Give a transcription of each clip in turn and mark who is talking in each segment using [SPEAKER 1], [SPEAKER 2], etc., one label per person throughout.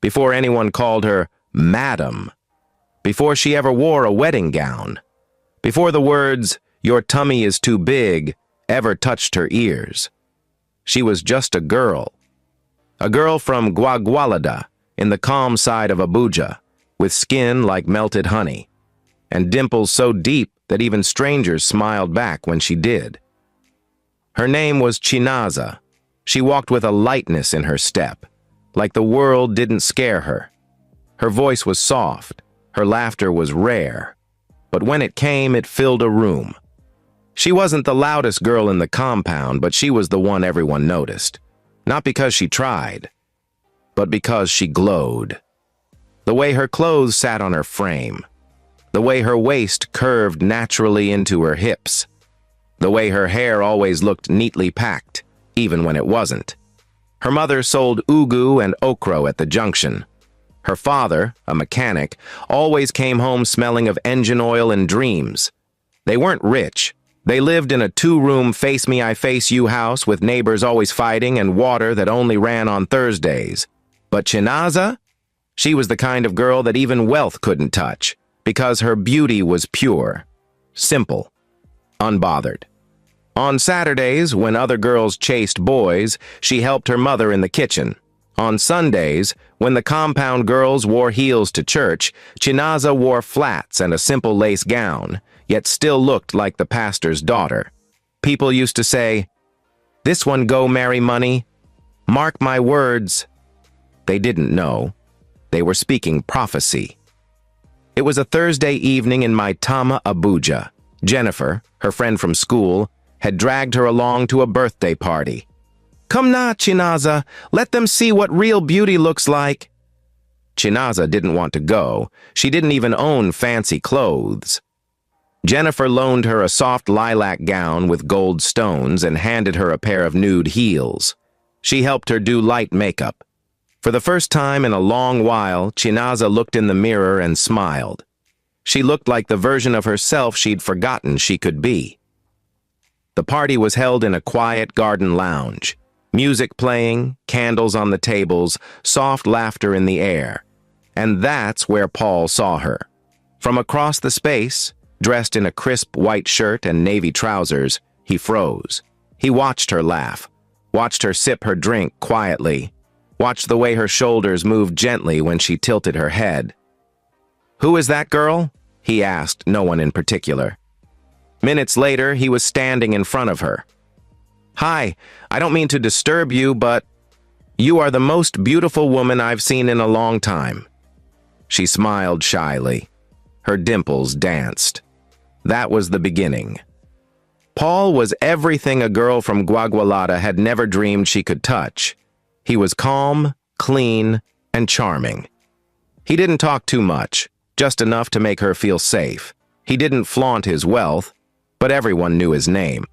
[SPEAKER 1] before anyone called her Madam, before she ever wore a wedding gown, before the words, "Your tummy is too big," ever touched her ears. She was just a girl from Guagualada in the calm side of Abuja, with skin like melted honey, and dimples so deep that even strangers smiled back when she did. Her name was Chinaza. She walked with a lightness in her step, like the world didn't scare her. Her voice was soft, her laughter was rare, but when it came, it filled a room. She wasn't the loudest girl in the compound, but she was the one everyone noticed. Not because she tried, but because she glowed. The way her clothes sat on her frame, the way her waist curved naturally into her hips, the way her hair always looked neatly packed, even when it wasn't. Her mother sold ugu and okra at the junction. Her father, a mechanic, always came home smelling of engine oil and dreams. They weren't rich. They lived in a 2-room face-me-I-face-you house with neighbors always fighting and water that only ran on Thursdays. But Chinaza? She was the kind of girl that even wealth couldn't touch, because her beauty was pure, simple, unbothered. On Saturdays, when other girls chased boys, she helped her mother in the kitchen. On Sundays, when the compound girls wore heels to church, Chinaza wore flats and a simple lace gown, yet still looked like the pastor's daughter. People used to say, "This one go marry money. Mark my words." They didn't know. They were speaking prophecy. It was a Thursday evening in Maitama, Abuja. Jennifer, her friend from school, had dragged her along to a birthday party. "Come na, Chinaza, let them see what real beauty looks like." Chinaza didn't want to go. She didn't even own fancy clothes. Jennifer loaned her a soft lilac gown with gold stones and handed her a pair of nude heels. She helped her do light makeup. For the first time in a long while, Chinaza looked in the mirror and smiled. She looked like the version of herself she'd forgotten she could be. The party was held in a quiet garden lounge. Music playing, candles on the tables, soft laughter in the air. And that's where Paul saw her. From across the space, dressed in a crisp white shirt and navy trousers, he froze. He watched her laugh, watched her sip her drink quietly, watched the way her shoulders moved gently when she tilted her head. "Who is that girl?" he asked, no one in particular. Minutes later, he was standing in front of her. "Hi, I don't mean to disturb you, but you are the most beautiful woman I've seen in a long time." She smiled shyly. Her dimples danced. That was the beginning. Paul was everything a girl from Guagualada had never dreamed she could touch. He was calm, clean, and charming. He didn't talk too much, just enough to make her feel safe. He didn't flaunt his wealth, but everyone knew his name.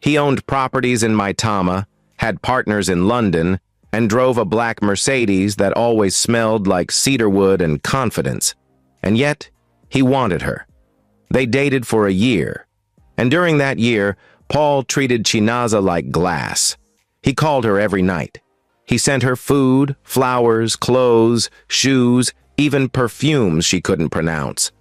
[SPEAKER 1] He owned properties in Maitama, had partners in London, and drove a black Mercedes that always smelled like cedarwood and confidence. And yet, he wanted her. They dated for a year, and during that year, Paul treated Chinaza like glass. He called her every night. He sent her food, flowers, clothes, shoes, even perfumes she couldn't pronounce.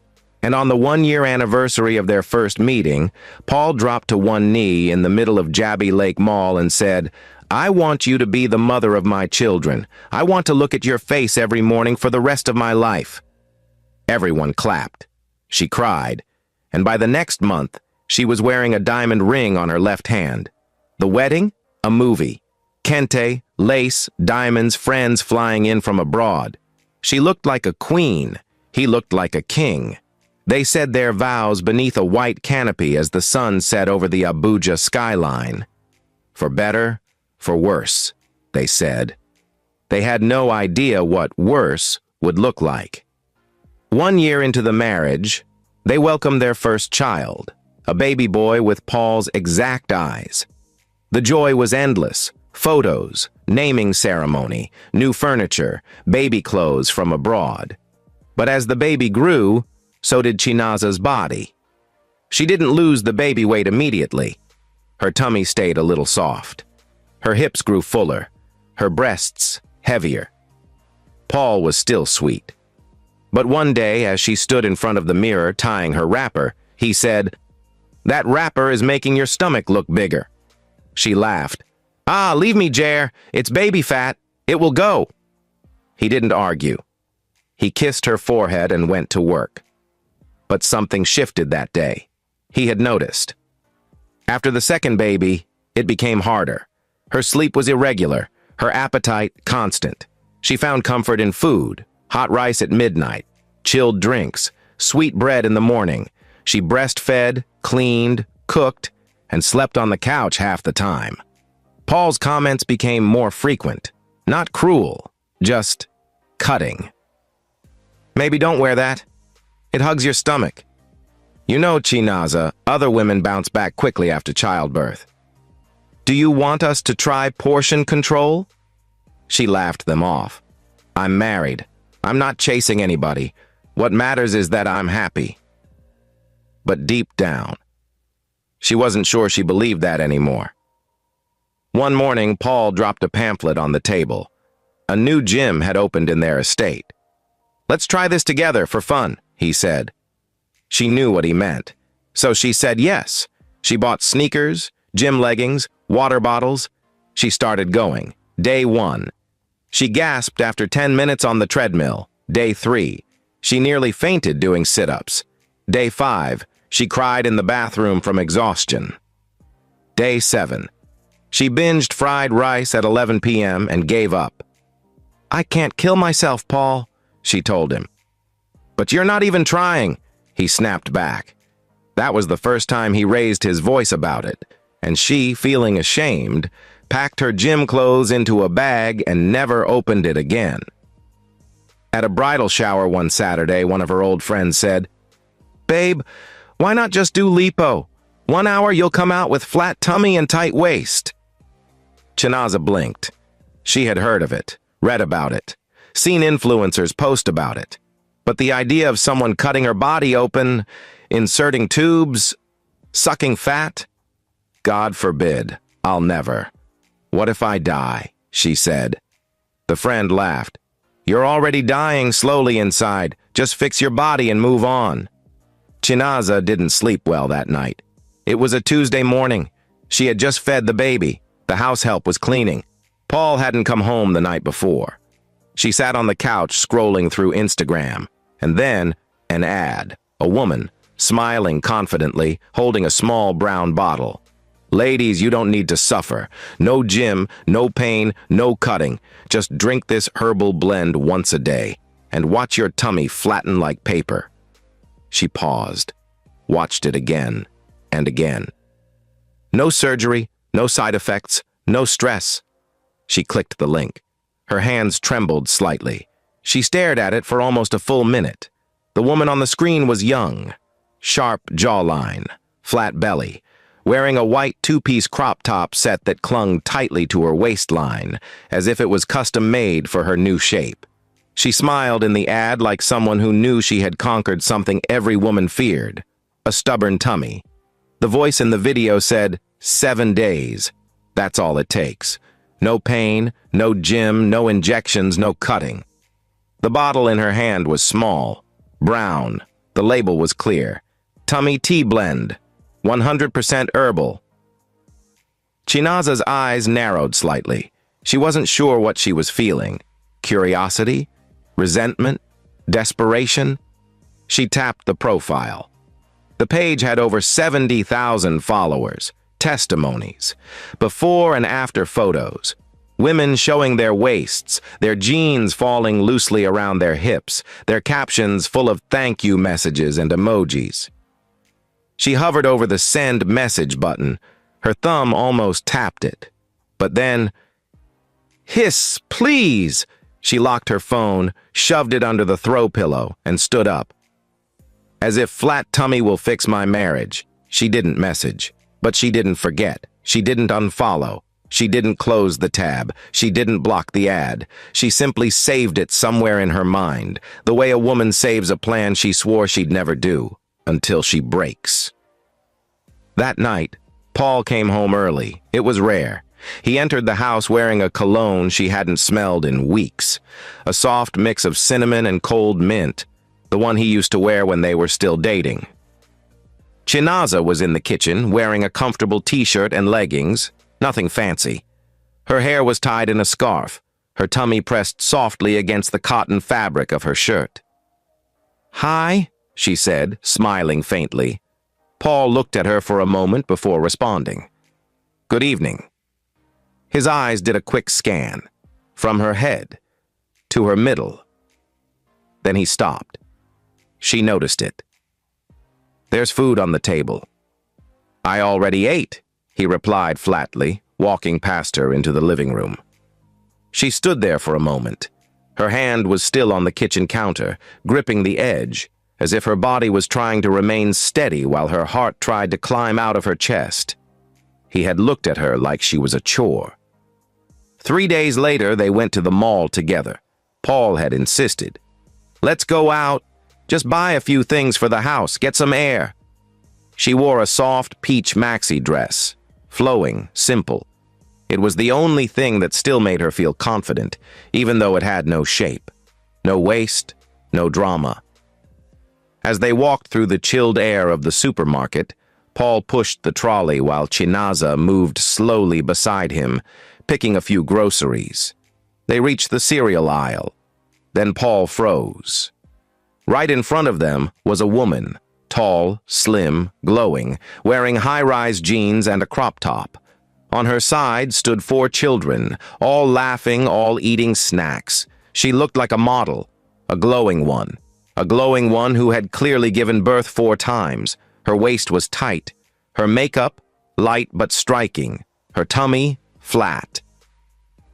[SPEAKER 1] And on the 1-year anniversary of their first meeting, Paul dropped to one knee in the middle of Jabby Lake Mall and said, "I want you to be the mother of my children. I want to look at your face every morning for the rest of my life." Everyone clapped. She cried. And by the next month, she was wearing a diamond ring on her left hand. The wedding? A movie. Kente, lace, diamonds, friends flying in from abroad. She looked like a queen. He looked like a king. They said their vows beneath a white canopy as the sun set over the Abuja skyline. For better, for worse, they said. They had no idea what worse would look like. 1 year into the marriage, they welcomed their first child, a baby boy with Paul's exact eyes. The joy was endless. Photos, naming ceremony, new furniture, baby clothes from abroad. But as the baby grew, so did Chinaza's body. She didn't lose the baby weight immediately. Her tummy stayed a little soft. Her hips grew fuller, her breasts heavier. Paul was still sweet. But one day, as she stood in front of the mirror tying her wrapper, he said, "That wrapper is making your stomach look bigger." She laughed. "Ah, leave me, Jer. It's baby fat. It will go." He didn't argue. He kissed her forehead and went to work. But something shifted that day. He had noticed. After the second baby, it became harder. Her sleep was irregular, her appetite constant. She found comfort in food, hot rice at midnight, chilled drinks, sweet bread in the morning. She breastfed, cleaned, cooked, and slept on the couch half the time. Paul's comments became more frequent, not cruel, just cutting. "Maybe don't wear that. It hugs your stomach." You know, Chinaza, other women bounce back quickly after childbirth. "Do you want us to try portion control?" She laughed them off. "I'm married. I'm not chasing anybody. What matters is that I'm happy." But deep down, she wasn't sure she believed that anymore. One morning, Paul dropped a pamphlet on the table. A new gym had opened in their estate. "Let's try this together for fun," he said. She knew what he meant, so she said yes. She bought sneakers, gym leggings, water bottles. She started going. Day 1. She gasped after 10 minutes on the treadmill. Day 3. She nearly fainted doing sit-ups. Day 5. She cried in the bathroom from exhaustion. Day 7. She binged fried rice at 11 p.m. and gave up. "I can't kill myself, Paul," she told him. "But you're not even trying," he snapped back. That was the first time he raised his voice about it, and she, feeling ashamed, packed her gym clothes into a bag and never opened it again. At a bridal shower one Saturday, one of her old friends said, "Babe, why not just do lipo? 1 hour you'll come out with flat tummy and tight waist." Chinaza blinked. She had heard of it, read about it, seen influencers post about it. But the idea of someone cutting her body open, inserting tubes, sucking fat? God forbid, I'll never. "What if I die?" she said. The friend laughed. "You're already dying slowly inside. Just fix your body and move on." Chinaza didn't sleep well that night. It was a Tuesday morning. She had just fed the baby. The house help was cleaning. Paul hadn't come home the night before. She sat on the couch scrolling through Instagram, and then an ad. A woman, smiling confidently, holding a small brown bottle. "Ladies, you don't need to suffer. No gym, no pain, no cutting. Just drink this herbal blend once a day, and watch your tummy flatten like paper." She paused, watched it again and again. No surgery, no side effects, no stress. She clicked the link. Her hands trembled slightly. She stared at it for almost a full minute. The woman on the screen was young, sharp jawline, flat belly, wearing a white two-piece crop top set that clung tightly to her waistline, as if it was custom-made for her new shape. She smiled in the ad like someone who knew she had conquered something every woman feared, a stubborn tummy. The voice in the video said, 7 days. That's all it takes. No pain, no gym, no injections, no cutting. The bottle in her hand was small, brown. The label was clear. Tummy Tea Blend, 100% herbal. Chinaza's eyes narrowed slightly. She wasn't sure what she was feeling. Curiosity? Resentment? Desperation? She tapped the profile. The page had over 70,000 followers, testimonies, before and after photos, women showing their waists, their jeans falling loosely around their hips, their captions full of thank you messages and emojis. She hovered over the send message button. Her thumb almost tapped it. But then, hiss, please! She locked her phone, shoved it under the throw pillow, and stood up. As if flat tummy will fix my marriage. She didn't message, but she didn't forget. She didn't unfollow. She didn't close the tab. She didn't block the ad. She simply saved it somewhere in her mind, the way a woman saves a plan she swore she'd never do, until she breaks. That night, Paul came home early. It was rare. He entered the house wearing a cologne she hadn't smelled in weeks, a soft mix of cinnamon and cold mint, the one he used to wear when they were still dating. Chinaza was in the kitchen, wearing a comfortable t-shirt and leggings, nothing fancy. Her hair was tied in a scarf, her tummy pressed softly against the cotton fabric of her shirt. "Hi," she said, smiling faintly. Paul looked at her for a moment before responding. "Good evening." His eyes did a quick scan, from her head to her middle. Then he stopped. She noticed it. "There's food on the table." "I already ate," he replied flatly, walking past her into the living room. She stood there for a moment. Her hand was still on the kitchen counter, gripping the edge, as if her body was trying to remain steady while her heart tried to climb out of her chest. He had looked at her like she was a chore. 3 days later, they went to the mall together. Paul had insisted. "Let's go out. Just buy a few things for the house, get some air." She wore a soft peach maxi dress, flowing, simple. It was the only thing that still made her feel confident, even though it had no shape, no waist, no drama. As they walked through the chilled air of the supermarket, Paul pushed the trolley while Chinaza moved slowly beside him, picking a few groceries. They reached the cereal aisle. Then Paul froze. Right in front of them was a woman, tall, slim, glowing, wearing high-rise jeans and a crop top. On her side stood 4 children, all laughing, all eating snacks. She looked like a model, a glowing one who had clearly given birth 4 times. Her waist was tight, her makeup light but striking, her tummy flat.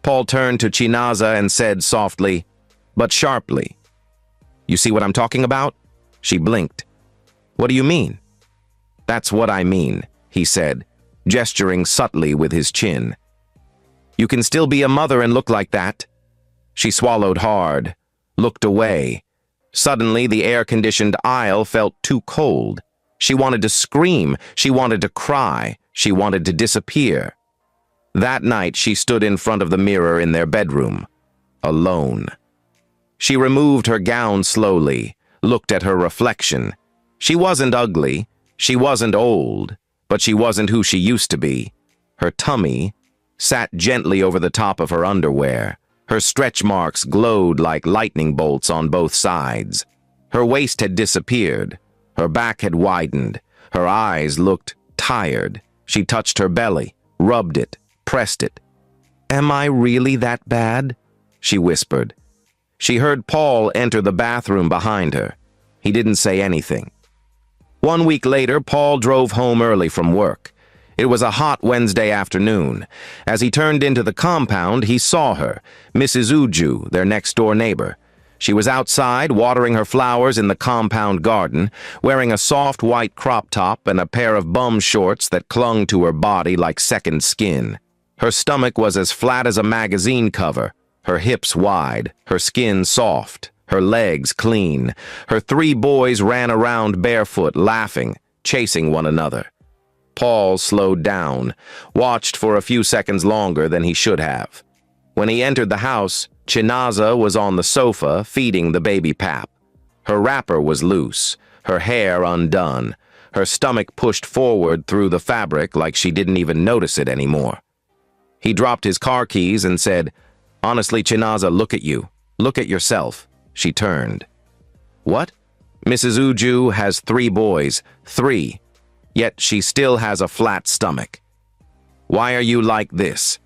[SPEAKER 1] Paul turned to Chinaza and said softly, but sharply, "You see what I'm talking about?" She blinked. "What do you mean?" "That's what I mean," he said, gesturing subtly with his chin. "You can still be a mother and look like that." She swallowed hard, looked away. Suddenly, the air-conditioned aisle felt too cold. She wanted to scream, she wanted to cry, she wanted to disappear. That night, she stood in front of the mirror in their bedroom, alone. She removed her gown slowly, looked at her reflection. She wasn't ugly, she wasn't old, but she wasn't who she used to be. Her tummy sat gently over the top of her underwear. Her stretch marks glowed like lightning bolts on both sides. Her waist had disappeared. Her back had widened. Her eyes looked tired. She touched her belly, rubbed it, pressed it. "Am I really that bad?" she whispered. She heard Paul enter the bathroom behind her. He didn't say anything. 1 week later, Paul drove home early from work. It was a hot Wednesday afternoon. As he turned into the compound, he saw her, Mrs. Uju, their next-door neighbor. She was outside, watering her flowers in the compound garden, wearing a soft white crop top and a pair of bum shorts that clung to her body like second skin. Her stomach was as flat as a magazine cover, her hips wide, her skin soft, her legs clean. Her 3 boys ran around barefoot, laughing, chasing one another. Paul slowed down, watched for a few seconds longer than he should have. When he entered the house, Chinaza was on the sofa, feeding the baby pap. Her wrapper was loose, her hair undone, her stomach pushed forward through the fabric like she didn't even notice it anymore. He dropped his car keys and said, "Honestly, Chinaza, look at you. Look at yourself." She turned. "What?" "Mrs. Uju has 3 boys, 3. Yet she still has a flat stomach. Why are you like this?"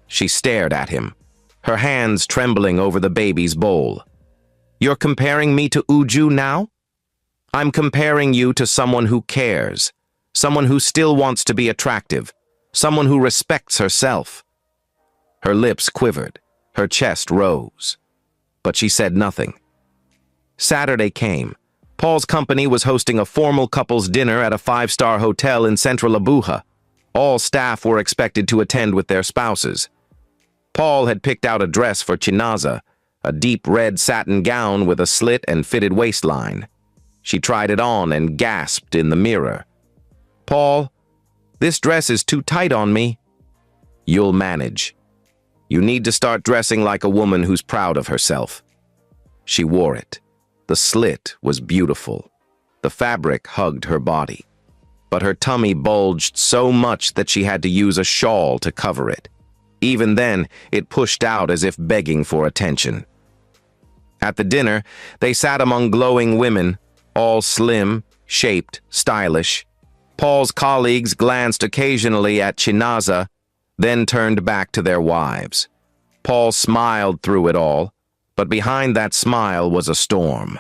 [SPEAKER 1] She stared at him, her hands trembling over the baby's bowl. "You're comparing me to Uju now?" "I'm comparing you to someone who cares, someone who still wants to be attractive, someone who respects herself." Her lips quivered, her chest rose, but she said nothing. Saturday came. Paul's company was hosting a formal couples dinner at a 5-star hotel in central Abuja. All staff were expected to attend with their spouses. Paul had picked out a dress for Chinaza, a deep red satin gown with a slit and fitted waistline. She tried it on and gasped in the mirror. "Paul, this dress is too tight on me." You'll manage. You need to start dressing like a woman who's proud of herself." She wore it. The slit was beautiful. The fabric hugged her body. But her tummy bulged so much that she had to use a shawl to cover it. Even then, it pushed out as if begging for attention. At the dinner, they sat among glowing women, all slim, shaped, stylish. Paul's colleagues glanced occasionally at Chinaza, then turned back to their wives. Paul smiled through it all, but behind that smile was a storm.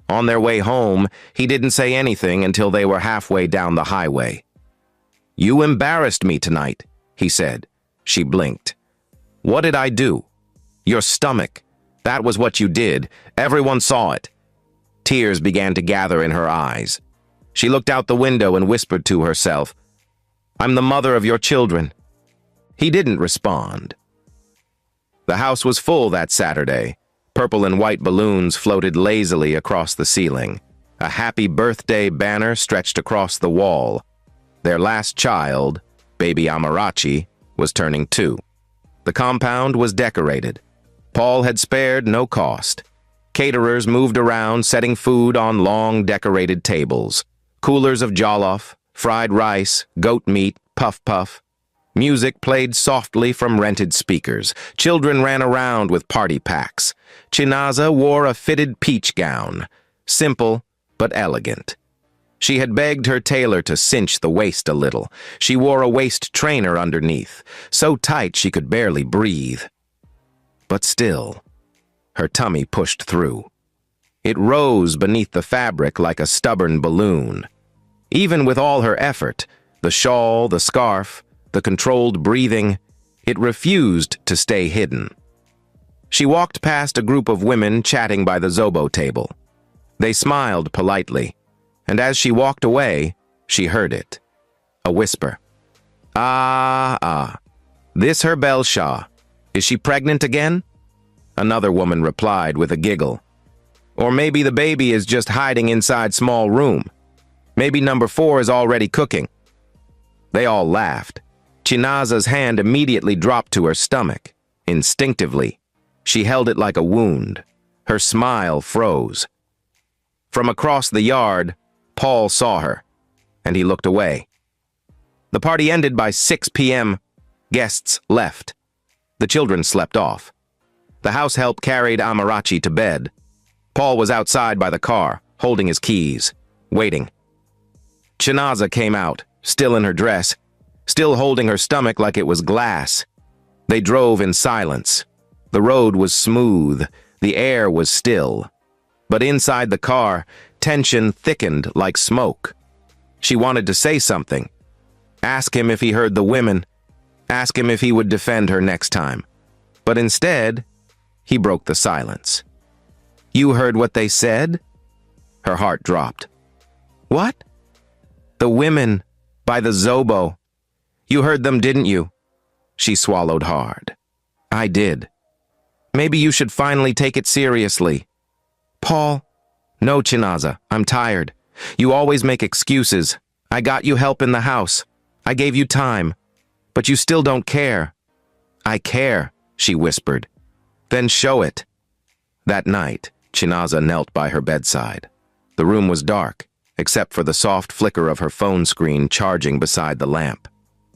[SPEAKER 1] On their way home, he didn't say anything until they were halfway down the highway. "You embarrassed me tonight," he said. She blinked. "What did I do?" "Your stomach. That was what you did. Everyone saw it." Tears began to gather in her eyes. She looked out the window and whispered to herself, "I'm the mother of your children." He didn't respond. The house was full that Saturday. Purple and white balloons floated lazily across the ceiling. A happy birthday banner stretched across the wall. Their last child, baby Amarachi, was turning 2. The compound was decorated. Paul had spared no cost. Caterers moved around, setting food on long, decorated tables. Coolers of jollof, fried rice, goat meat, puff-puff. Music played softly from rented speakers. Children ran around with party packs. Chinaza wore a fitted peach gown, simple but elegant. She had begged her tailor to cinch the waist a little. She wore a waist trainer underneath, so tight she could barely breathe. But still, her tummy pushed through. It rose beneath the fabric like a stubborn balloon. Even with all her effort, the shawl, the scarf, the controlled breathing, it refused to stay hidden. She walked past a group of women chatting by the Zobo table. They smiled politely, and as she walked away, she heard it. A whisper. This her Belshaw. Is she pregnant again?" Another woman replied with a giggle. "Or maybe the baby is just hiding inside small room. Maybe number 4 is already cooking." They all laughed. Chinaza's hand immediately dropped to her stomach. Instinctively, she held it like a wound. Her smile froze. From across the yard, Paul saw her, and he looked away. The party ended by 6 p.m. Guests left. The children slept off. The house help carried Amarachi to bed. Paul was outside by the car, holding his keys, waiting. Chinaza came out, still in her dress, still holding her stomach like it was glass. They drove in silence. The road was smooth, the air was still. But inside the car, tension thickened like smoke. She wanted to say something. Ask him if he heard the women. Ask him if he would defend her next time. But instead, he broke the silence. "You heard what they said?" Her heart dropped. "What?" "The women, by the Zobo. You heard them, didn't you?" She swallowed hard. "I did. Maybe you should finally take it seriously." "Paul." "No, Chinaza, I'm tired. You always make excuses. I got you help in the house. I gave you time. But you still don't care." "I care," she whispered. "Then show it." That night, Chinaza knelt by her bedside. The room was dark, except for the soft flicker of her phone screen charging beside the lamp.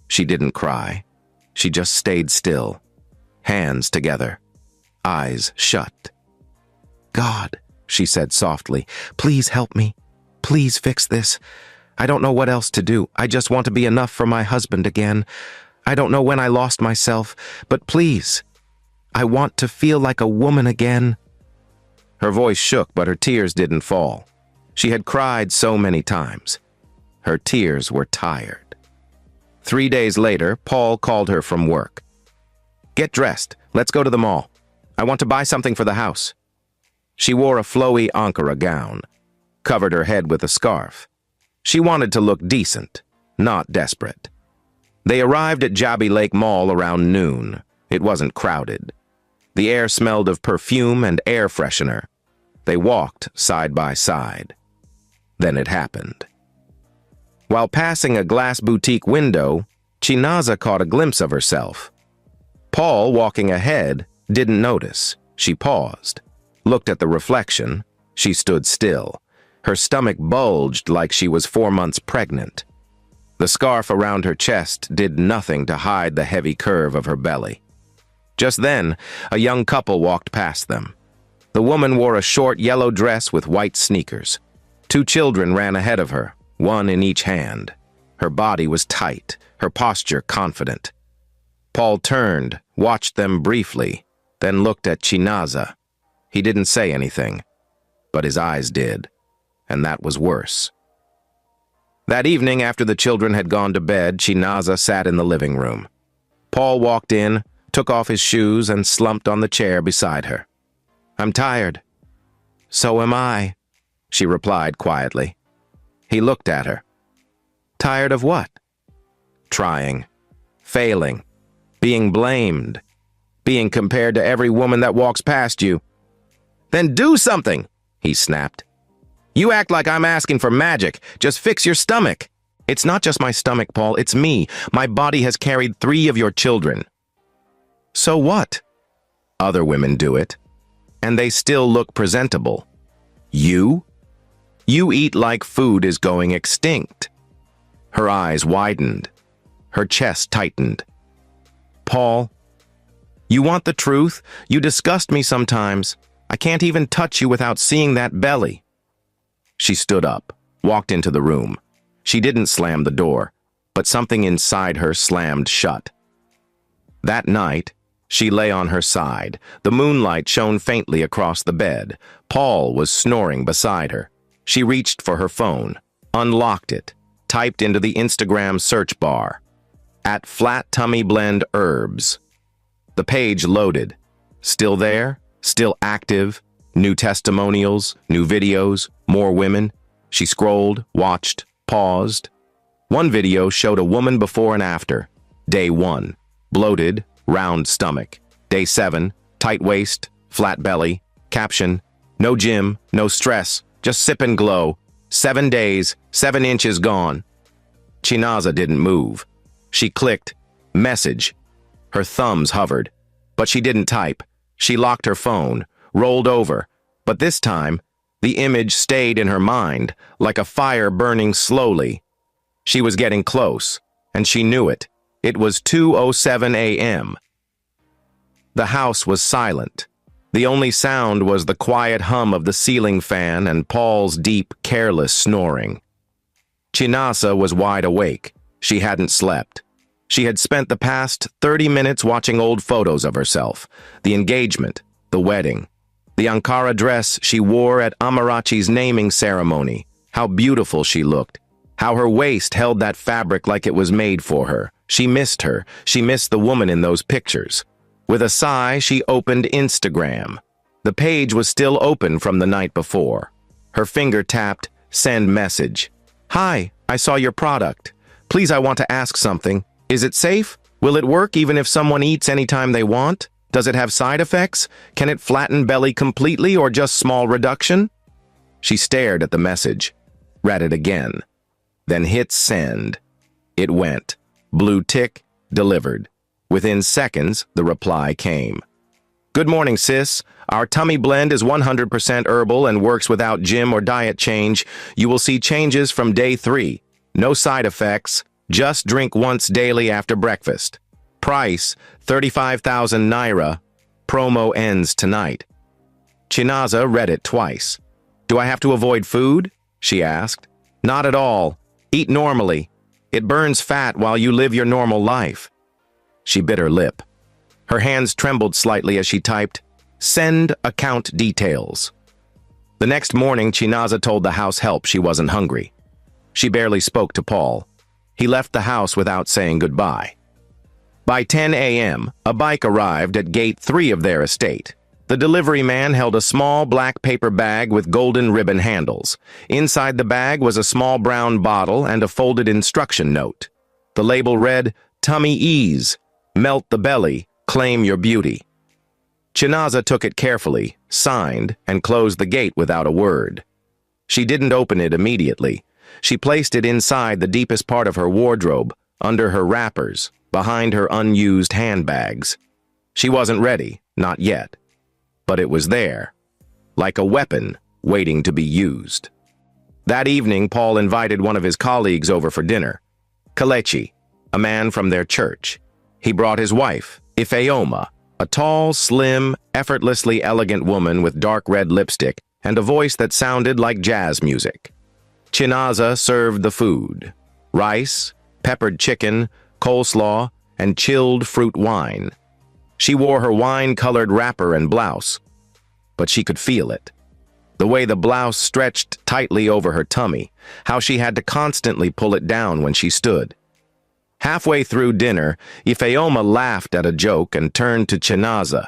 [SPEAKER 1] She didn't cry. She just stayed still, hands together, eyes shut. "God," she said softly, "please help me. Please fix this. I don't know what else to do. I just want to be enough for my husband again. I don't know when I lost myself, but please, I want to feel like a woman again." Her voice shook, but her tears didn't fall. She had cried so many times. Her tears were tired. 3 days later, Paul called her from work. "Get dressed. Let's go to the mall. I want to buy something for the house." She wore a flowy Ankara gown, covered her head with a scarf. She wanted to look decent, not desperate. They arrived at Jabi Lake Mall around noon. It wasn't crowded. The air smelled of perfume and air freshener. They walked side by side. Then it happened. While passing a glass boutique window, Chinaza caught a glimpse of herself. Paul, walking ahead, didn't notice. She paused, looked at the reflection. She stood still. Her stomach bulged like she was 4 months pregnant. The scarf around her chest did nothing to hide the heavy curve of her belly. Just then, a young couple walked past them. The woman wore a short yellow dress with white sneakers. 2 children ran ahead of her, one in each hand. Her body was tight, her posture confident. Paul turned, watched them briefly, then looked at Chinaza. He didn't say anything, but his eyes did, and that was worse. That evening, after the children had gone to bed, Chinaza sat in the living room. Paul walked in, took off his shoes, and slumped on the chair beside her. "I'm tired." "So am I," she replied quietly. He looked at her. "Tired of what?" "Trying, failing, being blamed, being compared to every woman that walks past you." "Then do something," he snapped. "You act like I'm asking for magic. Just fix your stomach." "It's not just my stomach, Paul, it's me. My body has carried 3 of your children." "So what?" "Other women do it, and they still look presentable. You? You eat like food is going extinct." Her eyes widened. Her chest tightened. "Paul, you want the truth? You disgust me sometimes. I can't even touch you without seeing that belly." She stood up, walked into the room. She didn't slam the door, but something inside her slammed shut. That night, she lay on her side. The moonlight shone faintly across the bed. Paul was snoring beside her. She reached for her phone, unlocked it, typed into the Instagram search bar, "at Flat Tummy Blend Herbs." The page loaded. Still there, still active, new testimonials, new videos, more women. She scrolled, watched, paused. One video showed a woman before and after. Day 1, bloated, round stomach. Day 7, tight waist, flat belly. Caption, "No gym, no stress, just sip and glow. 7 days, 7 inches gone." Chinaza didn't move. She clicked, "Message." Her thumbs hovered, but she didn't type. She locked her phone, rolled over, but this time, the image stayed in her mind, like a fire burning slowly. She was getting close, and she knew it. It was 2:07 a.m. The house was silent. The only sound was the quiet hum of the ceiling fan and Paul's deep, careless snoring. Chinaza was wide awake. She hadn't slept. She had spent the past 30 minutes watching old photos of herself, the engagement, the wedding, the Ankara dress she wore at Amarachi's naming ceremony, how beautiful she looked, how her waist held that fabric like it was made for her. She missed her. She missed the woman in those pictures. With a sigh, she opened Instagram. The page was still open from the night before. Her finger tapped, "Send message." "Hi, I saw your product. Please, I want to ask something. Is it safe? Will it work even if someone eats anytime they want? Does it have side effects? Can it flatten belly completely or just small reduction?" She stared at the message, read it again, then hit send. It went. Blue tick, delivered. Within seconds, the reply came. "Good morning, sis. Our tummy blend is 100% herbal and works without gym or diet change. You will see changes from day 3. No side effects. Just drink once daily after breakfast. Price, 35,000 naira. Promo ends tonight." Chinaza read it twice. "Do I have to avoid food?" she asked. "Not at all. Eat normally. It burns fat while you live your normal life." She bit her lip. Her hands trembled slightly as she typed, "Send account details." The next morning, Chinaza told the house help she wasn't hungry. She barely spoke to Paul. He left the house without saying goodbye. By 10 a.m., a bike arrived at gate 3 of their estate. The delivery man held a small black paper bag with golden ribbon handles. Inside the bag was a small brown bottle and a folded instruction note. The label read, "Tummy Ease. Melt the belly. Claim your beauty." Chinaza took it carefully, signed, and closed the gate without a word. She didn't open it immediately. She placed it inside the deepest part of her wardrobe, under her wrappers, behind her unused handbags. She wasn't ready, not yet. But it was there, like a weapon waiting to be used. That evening, Paul invited one of his colleagues over for dinner, Kelechi, a man from their church. He brought his wife, Ifeoma, a tall, slim, effortlessly elegant woman with dark red lipstick and a voice that sounded like jazz music. Chinaza served the food: rice, peppered chicken, coleslaw, and chilled fruit wine. She wore her wine-colored wrapper and blouse, but she could feel it. The way the blouse stretched tightly over her tummy, how she had to constantly pull it down when she stood. Halfway through dinner, Ifeoma laughed at a joke and turned to Chinaza.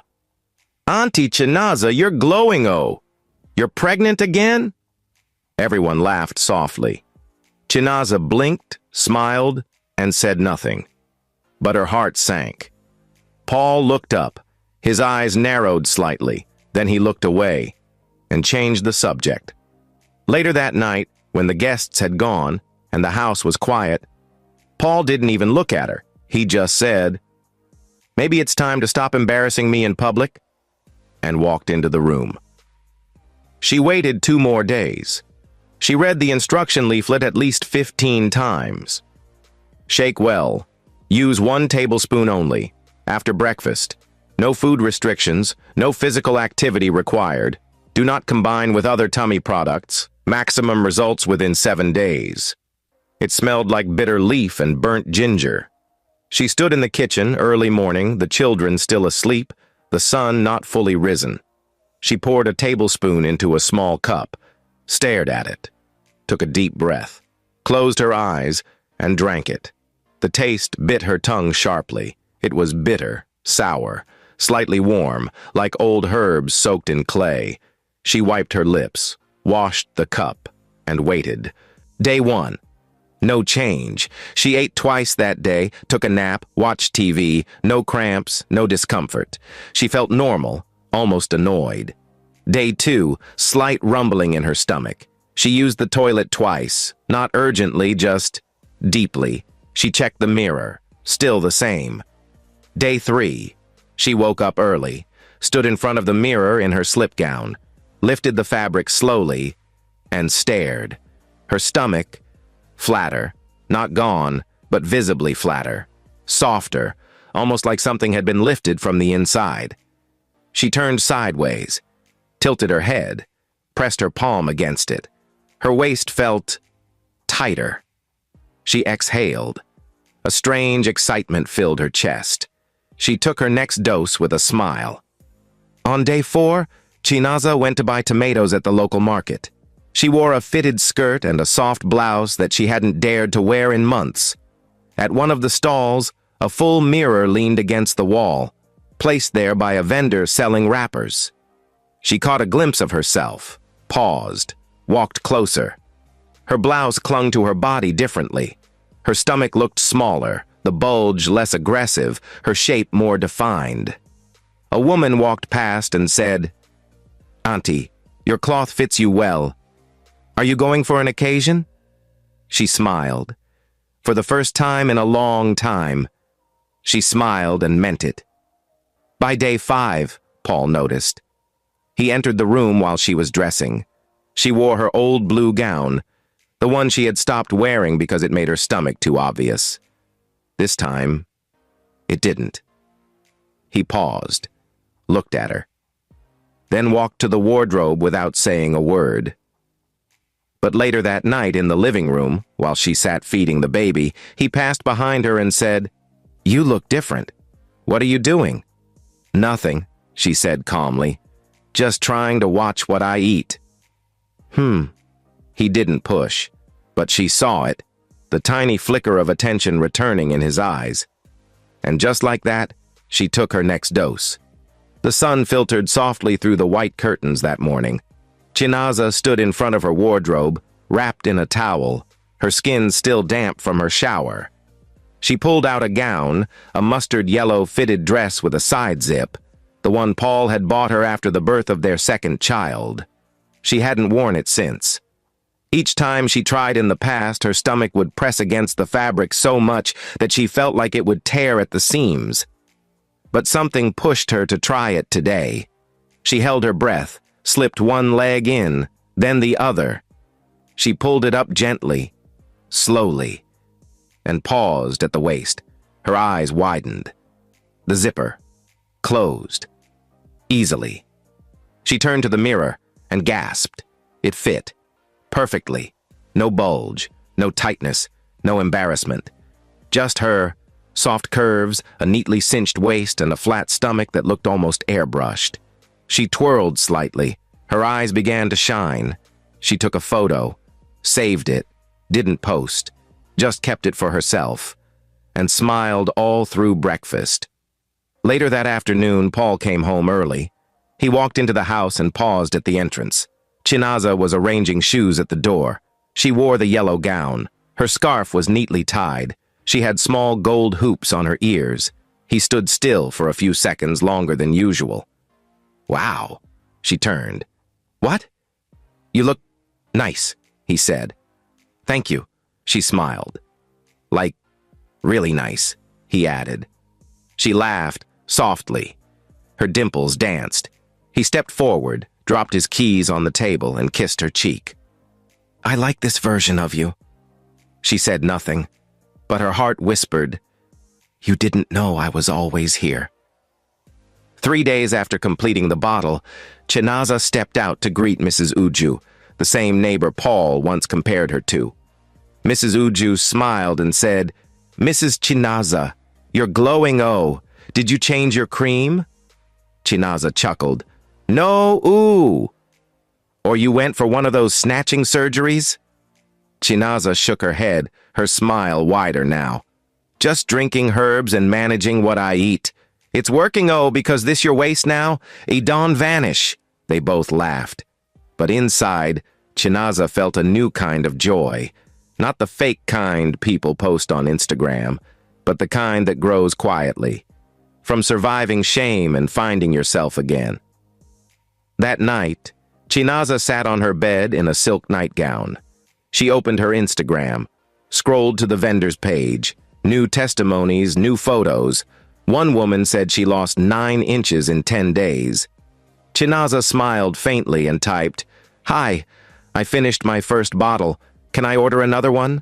[SPEAKER 1] "Auntie Chinaza, you're glowing, oh! You're pregnant again?" Everyone laughed softly. Chinaza blinked, smiled, and said nothing. But her heart sank. Paul looked up. His eyes narrowed slightly. Then he looked away and changed the subject. Later that night, when the guests had gone and the house was quiet, Paul didn't even look at her. He just said, "Maybe it's time to stop embarrassing me in public," and walked into the room. She waited 2 more days. She read the instruction leaflet at least 15 times. Shake well. Use 1 tablespoon only. After breakfast. No food restrictions. No physical activity required. Do not combine with other tummy products. Maximum results within 7 days. It smelled like bitter leaf and burnt ginger. She stood in the kitchen early morning, the children still asleep, the sun not fully risen. She poured a tablespoon into a small cup, stared at it, took a deep breath, closed her eyes, and drank it. The taste bit her tongue sharply. It was bitter, sour, slightly warm, like old herbs soaked in clay. She wiped her lips, washed the cup, and waited. Day 1. No change. She ate twice that day, took a nap, watched TV, no cramps, no discomfort. She felt normal, almost annoyed. Day 2, slight rumbling in her stomach. She used the toilet twice, not urgently, just deeply. She checked the mirror, still the same. Day 3, she woke up early, stood in front of the mirror in her slip gown, lifted the fabric slowly, and stared. Her stomach, flatter, not gone, but visibly flatter, softer, almost like something had been lifted from the inside. She turned sideways, tilted her head, pressed her palm against it. Her waist felt tighter. She exhaled. A strange excitement filled her chest. She took her next dose with a smile. On day 4, Chinaza went to buy tomatoes at the local market. She wore a fitted skirt and a soft blouse that she hadn't dared to wear in months. At one of the stalls, a full mirror leaned against the wall, placed there by a vendor selling wrappers. She caught a glimpse of herself, paused, walked closer. Her blouse clung to her body differently. Her stomach looked smaller, the bulge less aggressive, her shape more defined. A woman walked past and said, "Auntie, your cloth fits you well. Are you going for an occasion?" She smiled. For the first time in a long time, she smiled and meant it. By day 5, Paul noticed. He entered the room while she was dressing. She wore her old blue gown, the one she had stopped wearing because it made her stomach too obvious. This time, it didn't. He paused, looked at her, then walked to the wardrobe without saying a word. But later that night in the living room, while she sat feeding the baby, he passed behind her and said, "You look different. What are you doing?" "Nothing," she said calmly. "Just trying to watch what I eat." He didn't push, but she saw it, the tiny flicker of attention returning in his eyes. And just like that, she took her next dose. The sun filtered softly through the white curtains that morning. Chinaza stood in front of her wardrobe, wrapped in a towel, her skin still damp from her shower. She pulled out a gown, a mustard yellow fitted dress with a side zip, the one Paul had bought her after the birth of their second child. She hadn't worn it since. Each time she tried in the past, her stomach would press against the fabric so much that she felt like it would tear at the seams. But something pushed her to try it today. She held her breath, slipped one leg in, then the other. She pulled it up gently, slowly, and paused at the waist. Her eyes widened. The zipper closed, easily. She turned to the mirror and gasped. It fit, perfectly. No bulge, no tightness, no embarrassment. Just her, soft curves, a neatly cinched waist, and a flat stomach that looked almost airbrushed. She twirled slightly. Her eyes began to shine. She took a photo, saved it, didn't post, just kept it for herself, and smiled all through breakfast. Later that afternoon, Paul came home early. He walked into the house and paused at the entrance. Chinaza was arranging shoes at the door. She wore the yellow gown. Her scarf was neatly tied. She had small gold hoops on her ears. He stood still for a few seconds longer than usual. "Wow," she turned. "What?" "You look nice," he said. "Thank you," she smiled. "Like, really nice," he added. She laughed, softly. Her dimples danced. He stepped forward, dropped his keys on the table, and kissed her cheek. "I like this version of you." She said nothing, but her heart whispered, "You didn't know I was always here." 3 days after completing the bottle, Chinaza stepped out to greet Mrs. Uju, the same neighbor Paul once compared her to. Mrs. Uju smiled and said, "Mrs. Chinaza, you're glowing. Oh, did you change your cream?" Chinaza chuckled. "No, ooh. Or you went for one of those snatching surgeries?" Chinaza shook her head, her smile wider now. "Just drinking herbs and managing what I eat. It's working, oh, because this your waist now? It don't vanish." They both laughed. But inside, Chinaza felt a new kind of joy. Not the fake kind people post on Instagram, but the kind that grows quietly, from surviving shame and finding yourself again. That night, Chinaza sat on her bed in a silk nightgown. She opened her Instagram, scrolled to the vendor's page. New testimonies, new photos. One woman said she lost 9 inches in 10 days. Chinaza smiled faintly and typed, "Hi, I finished my first bottle. Can I order another one?"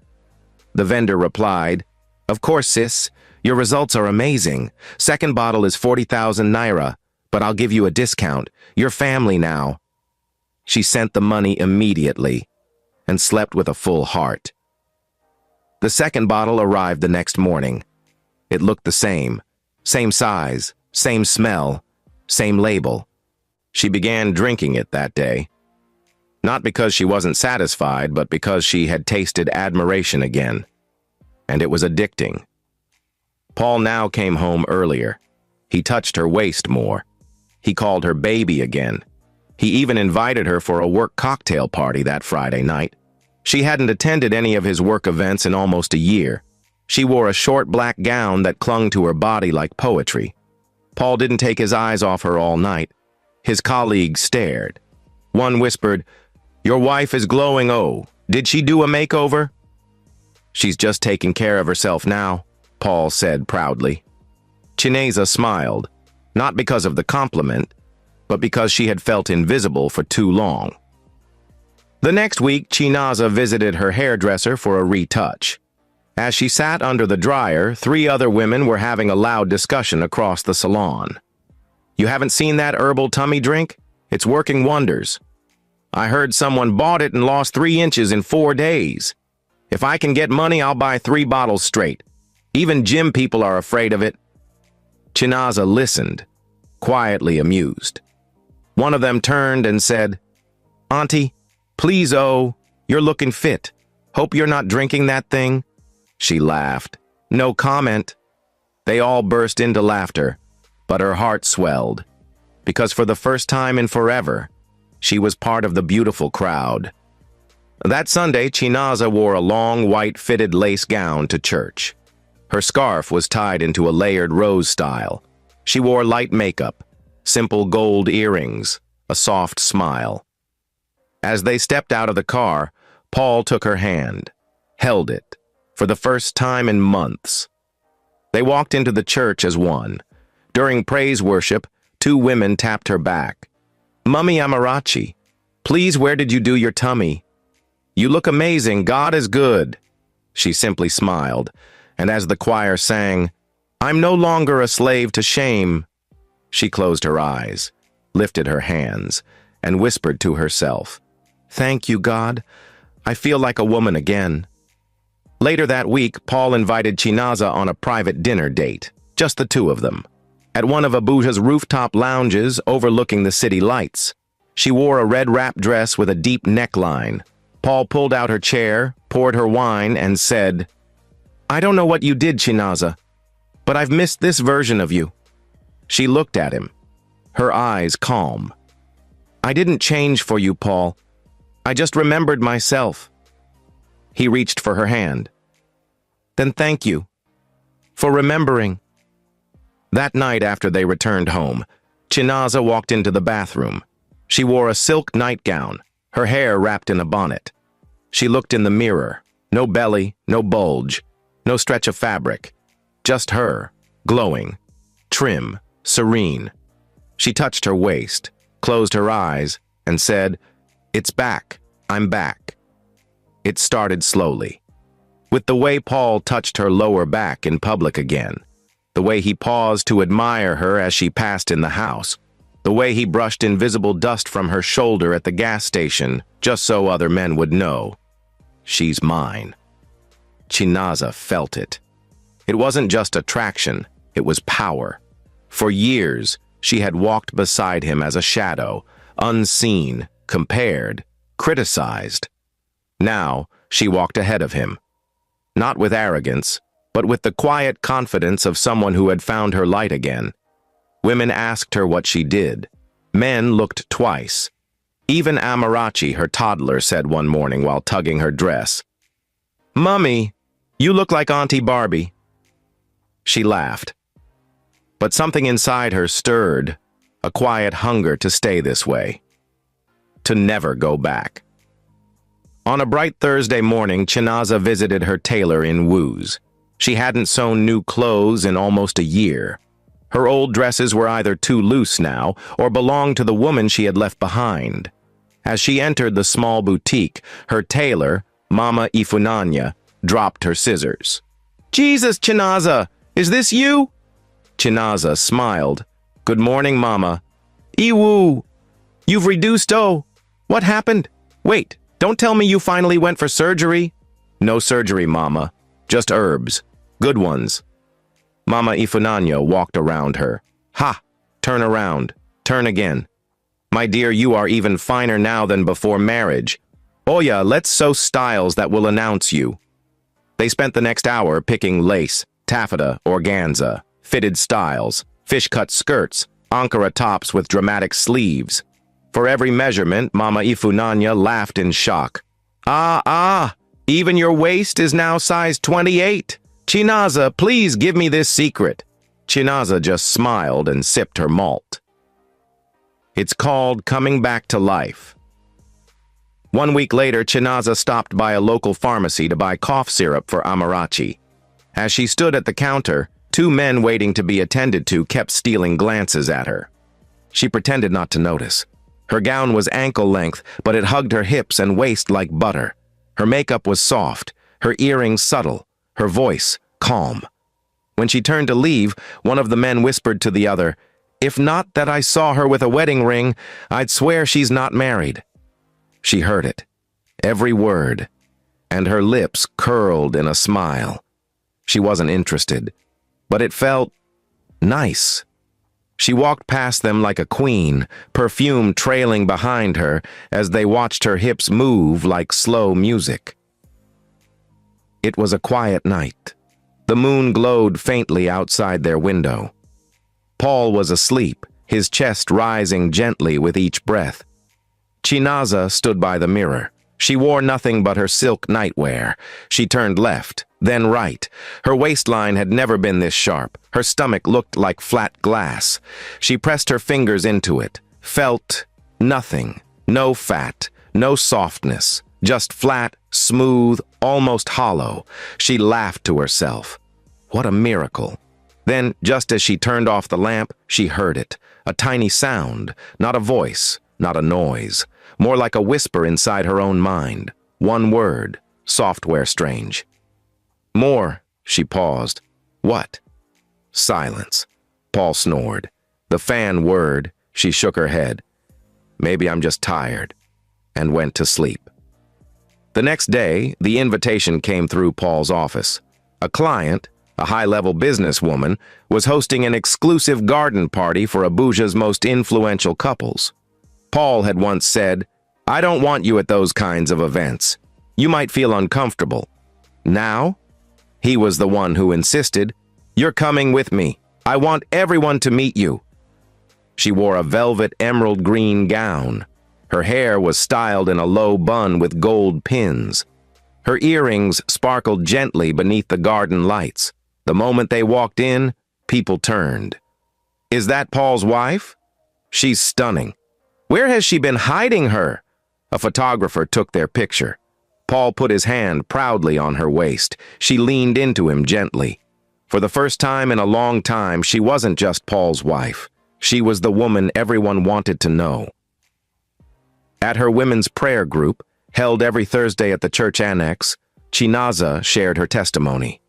[SPEAKER 1] The vendor replied, "Of course, sis. Your results are amazing. Second bottle is 40,000 naira, but I'll give you a discount. You're family now." She sent the money immediately and slept with a full heart. The second bottle arrived the next morning. It looked the same size, same smell, same label. She began drinking it that day. Not because she wasn't satisfied, but because she had tasted admiration again. And it was addicting. Paul now came home earlier. He touched her waist more. He called her baby again. He even invited her for a work cocktail party that Friday night. She hadn't attended any of his work events in almost a year. She wore a short black gown that clung to her body like poetry. Paul didn't take his eyes off her all night. His colleagues stared. One whispered, "Your wife is glowing. Oh, did she do a makeover?" "She's just taking care of herself now," Paul said proudly. Chinaza smiled, not because of the compliment, but because she had felt invisible for too long. The next week, Chinaza visited her hairdresser for a retouch. As she sat under the dryer, 3 other women were having a loud discussion across the salon. "You haven't seen that herbal tummy drink? It's working wonders. I heard someone bought it and lost 3 inches in 4 days. If I can get money, I'll buy 3 bottles straight. Even gym people are afraid of it." Chinaza listened, quietly amused. One of them turned and said, "Auntie, please, oh, you're looking fit. Hope you're not drinking that thing." She laughed. No comment. They all burst into laughter, but her heart swelled, because for the first time in forever, she was part of the beautiful crowd. That Sunday, Chinaza wore a long, white, fitted lace gown to church. Her scarf was tied into a layered rose style. She wore light makeup, simple gold earrings, a soft smile. As they stepped out of the car, Paul took her hand, held it, for the first time in months. They walked into the church as one. During praise worship, two women tapped her back. "Mummy Amarachi, please, where did you do your tummy? You look amazing, God is good." She simply smiled, and as the choir sang, "I'm no longer a slave to shame," she closed her eyes, lifted her hands, and whispered to herself, "Thank you, God. I feel like a woman again." Later that week, Paul invited Chinaza on a private dinner date, just the two of them, at one of Abuja's rooftop lounges overlooking the city lights. She wore a red wrap dress with a deep neckline. Paul pulled out her chair, poured her wine, and said, "I don't know what you did, Chinaza, but I've missed this version of you." She looked at him, her eyes calm. "I didn't change for you, Paul. I just remembered myself." He reached for her hand. "Then thank you for remembering." That night after they returned home, Chinaza walked into the bathroom. She wore a silk nightgown, her hair wrapped in a bonnet. She looked in the mirror. No belly, no bulge, no stretch of fabric. Just her, glowing, trim, serene. She touched her waist, closed her eyes, and said, "It's back. I'm back." It started slowly, with the way Paul touched her lower back in public again, the way he paused to admire her as she passed in the house, the way he brushed invisible dust from her shoulder at the gas station just so other men would know. She's mine. Chinaza felt it. It wasn't just attraction, it was power. For years, she had walked beside him as a shadow, unseen, compared, criticized. Now, she walked ahead of him. Not with arrogance, but with the quiet confidence of someone who had found her light again. Women asked her what she did. Men looked twice. Even Amarachi, her toddler, said one morning while tugging her dress, "Mummy, you look like Auntie Barbie." She laughed. But something inside her stirred, a quiet hunger to stay this way, to never go back. On a bright Thursday morning, Chinaza visited her tailor in Woos. She hadn't sewn new clothes in almost a year. Her old dresses were either too loose now or belonged to the woman she had left behind. As she entered the small boutique, her tailor, Mama Ifunanya, dropped her scissors. "Jesus, Chinaza, is this you?" Chinaza smiled. "Good morning, Mama." "Iwu, you've reduced, oh. What happened? Wait, don't tell me you finally went for surgery." "No surgery, Mama. Just herbs. Good ones." Mama Ifunanya walked around her. "Ha! Turn around. Turn again. My dear, you are even finer now than before marriage. Oya, let's sew styles that will announce you." They spent the next hour picking lace, taffeta, organza, fitted styles, fish-cut skirts, Ankara tops with dramatic sleeves. For every measurement, Mama Ifunanya laughed in shock. Ah, even your waist is now size 28. Chinaza, please give me this secret." Chinaza just smiled and sipped her malt. It's called coming back to life. 1 week later, Chinaza stopped by a local pharmacy to buy cough syrup for Amarachi. As she stood at the counter, two men waiting to be attended to kept stealing glances at her. She pretended not to notice. Her gown was ankle-length, but it hugged her hips and waist like butter. Her makeup was soft, her earrings subtle, her voice calm. When she turned to leave, one of the men whispered to the other, "If not that I saw her with a wedding ring, I'd swear she's not married." She heard it, every word, and her lips curled in a smile. She wasn't interested, but it felt nice. She walked past them like a queen, perfume trailing behind her as they watched her hips move like slow music. It was a quiet night. The moon glowed faintly outside their window. Paul was asleep, his chest rising gently with each breath. Chinaza stood by the mirror. She wore nothing but her silk nightwear. She turned left, then right. Her waistline had never been this sharp. Her stomach looked like flat glass. She pressed her fingers into it, felt nothing, no fat, no softness, Just flat, smooth, almost hollow. She laughed to herself. What a miracle. Then, just as she turned off the lamp, she heard it. A tiny sound, not a voice, not a noise. More like a whisper inside her own mind. One word, software strange. More, she paused. What? Silence. Paul snored. The fan whirred. She shook her head. Maybe I'm just tired. And went to sleep. The next day, the invitation came through Paul's office. A client, a high-level businesswoman, was hosting an exclusive garden party for Abuja's most influential couples. Paul had once said, "I don't want you at those kinds of events. You might feel uncomfortable." Now, he was the one who insisted, "You're coming with me. I want everyone to meet you." She wore a velvet emerald green gown. Her hair was styled in a low bun with gold pins. Her earrings sparkled gently beneath the garden lights. The moment they walked in, people turned. Is that Paul's wife? She's stunning. Where has she been hiding her? A photographer took their picture. Paul put his hand proudly on her waist. She leaned into him gently. For the first time in a long time, she wasn't just Paul's wife. She was the woman everyone wanted to know. At her women's prayer group, held every Thursday at the church annex, Chinaza shared her testimony.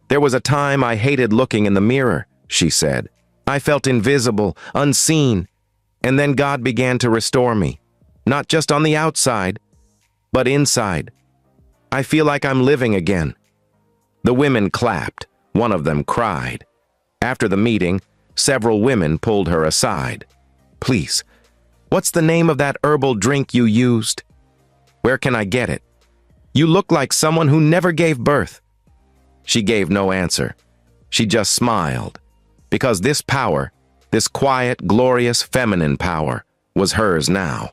[SPEAKER 1] "There was a time I hated looking in the mirror," she said. "I felt invisible, unseen, and then God began to restore me. Not just on the outside, but inside. I feel like I'm living again." The women clapped. One of them cried. After the meeting, several women pulled her aside. "Please, what's the name of that herbal drink you used? Where can I get it? You look like someone who never gave birth." She gave no answer. She just smiled. Because this power, this quiet, glorious, feminine power, was hers now.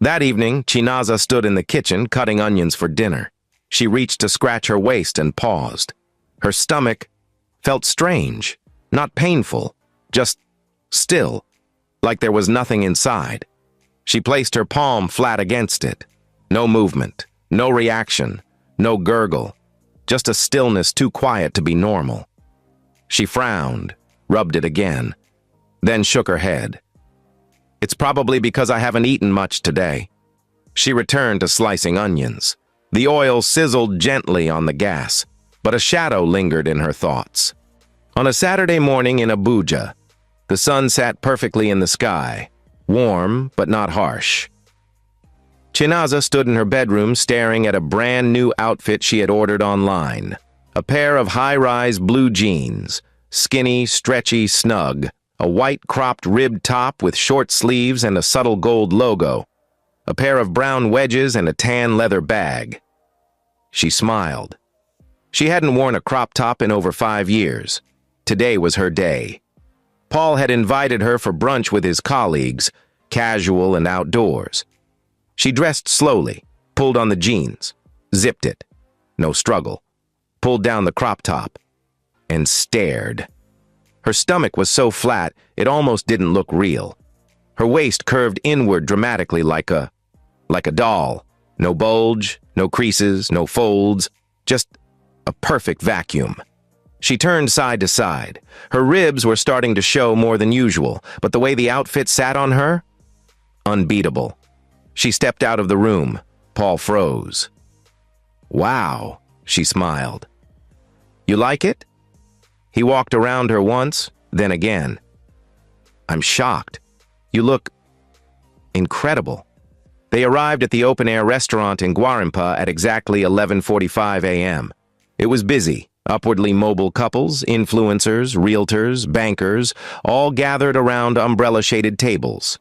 [SPEAKER 1] That evening, Chinaza stood in the kitchen cutting onions for dinner. She reached to scratch her waist and paused. Her stomach felt strange, not painful, just still, like there was nothing inside. She placed her palm flat against it. No movement, no reaction, no gurgle, just a stillness too quiet to be normal. She frowned, rubbed it again, then shook her head. "It's probably because I haven't eaten much today." She returned to slicing onions. The oil sizzled gently on the gas, but a shadow lingered in her thoughts. On a Saturday morning in Abuja, the sun sat perfectly in the sky, warm but not harsh. Chinaza stood in her bedroom staring at a brand new outfit she had ordered online. A pair of high-rise blue jeans, skinny, stretchy, snug, a white cropped ribbed top with short sleeves and a subtle gold logo, a pair of brown wedges and a tan leather bag. She smiled. She hadn't worn a crop top in over 5 years. Today was her day. Paul had invited her for brunch with his colleagues, casual and outdoors. She dressed slowly, pulled on the jeans, zipped it. No struggle. Pulled down the crop top, and stared. Her stomach was so flat, it almost didn't look real. Her waist curved inward dramatically like a doll. No bulge, no creases, no folds, just a perfect vacuum. She turned side to side. Her ribs were starting to show more than usual, but the way the outfit sat on her? Unbeatable. She stepped out of the room. Paul froze. "Wow," she smiled. "You like it?" He walked around her once, then again. "I'm shocked. You look incredible." They arrived at the open-air restaurant in Gwarinpa at exactly 11:45 a.m. It was busy. Upwardly mobile couples, influencers, realtors, bankers, all gathered around umbrella-shaded tables.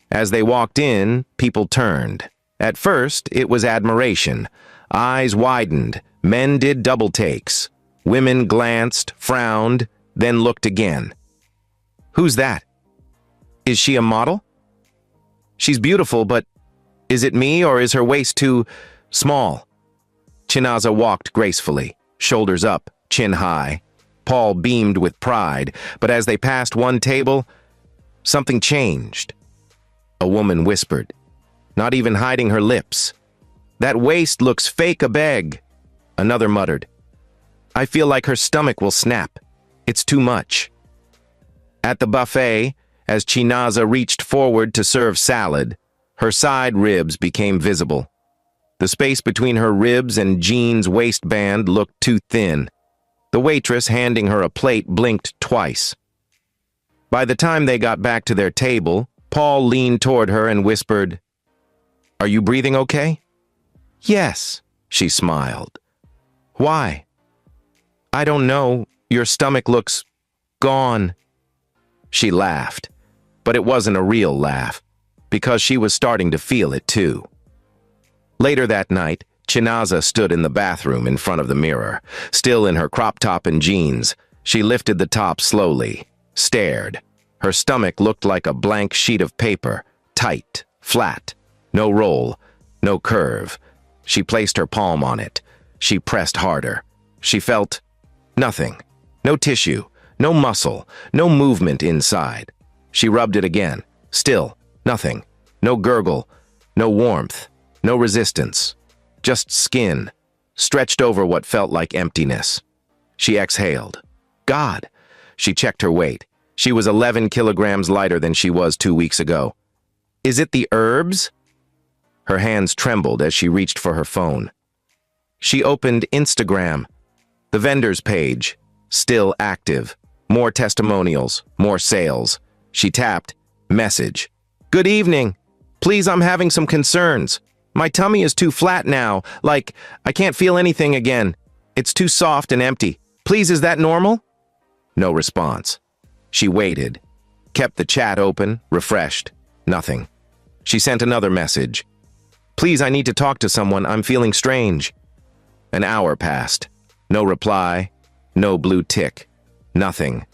[SPEAKER 1] As they walked in, people turned. At first, it was admiration. Eyes widened. Men did double takes. Women glanced, frowned, then looked again. "Who's that? Is she a model? She's beautiful, but is it me or is her waist too small?" Chinaza walked gracefully, shoulders up, chin high. Paul beamed with pride, but as they passed one table, something changed. A woman whispered, not even hiding her lips. That waist looks fake a beg. Another muttered. I feel like her stomach will snap. It's too much. At the buffet, as Chinaza reached forward to serve salad, her side ribs became visible. The space between her ribs and Jean's waistband looked too thin. The waitress handing her a plate blinked twice. By the time they got back to their table, Paul leaned toward her and whispered, Are you breathing okay? Yes, she smiled. Why? I don't know. Your stomach looks gone. She laughed, but it wasn't a real laugh, because she was starting to feel it too. Later that night, Chinaza stood in the bathroom in front of the mirror. Still in her crop top and jeans, she lifted the top slowly, stared. Her stomach looked like a blank sheet of paper, tight, flat, no roll, no curve. She placed her palm on it. She pressed harder. She felt nothing. No tissue, no muscle, no movement inside. She rubbed it again. Still, nothing. No gurgle, no warmth, no resistance. Just skin, stretched over what felt like emptiness. She exhaled. God! She checked her weight. She was 11 kilograms lighter than she was 2 weeks ago. Is it the herbs? Her hands trembled as she reached for her phone. She opened Instagram. The vendor's page, still active. More testimonials, more sales. She tapped, message. Good evening. Please, I'm having some concerns. My tummy is too flat now, like I can't feel anything again. It's too soft and empty. Please, is that normal? No response. She waited, kept the chat open, refreshed. Nothing. She sent another message. Please, I need to talk to someone. I'm feeling strange. An hour passed. No reply, no blue tick, nothing.